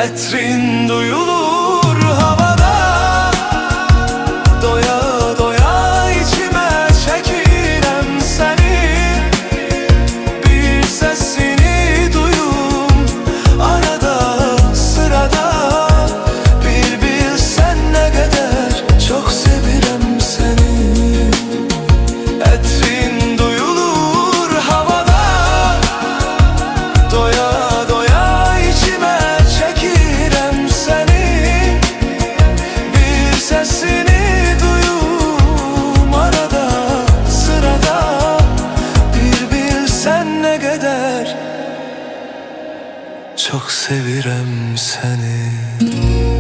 Etrin duyulur havada, doya doya içime çekirem seni. Bir sesini duyum arada sırada. Bir bilsen ne kadar çok sevirem seni. Etrin duyulur havada, doya doya içime çekirem seni. Bir sesini duyum arada sırada. Bir bilsen ne kadar çok sevirem seni.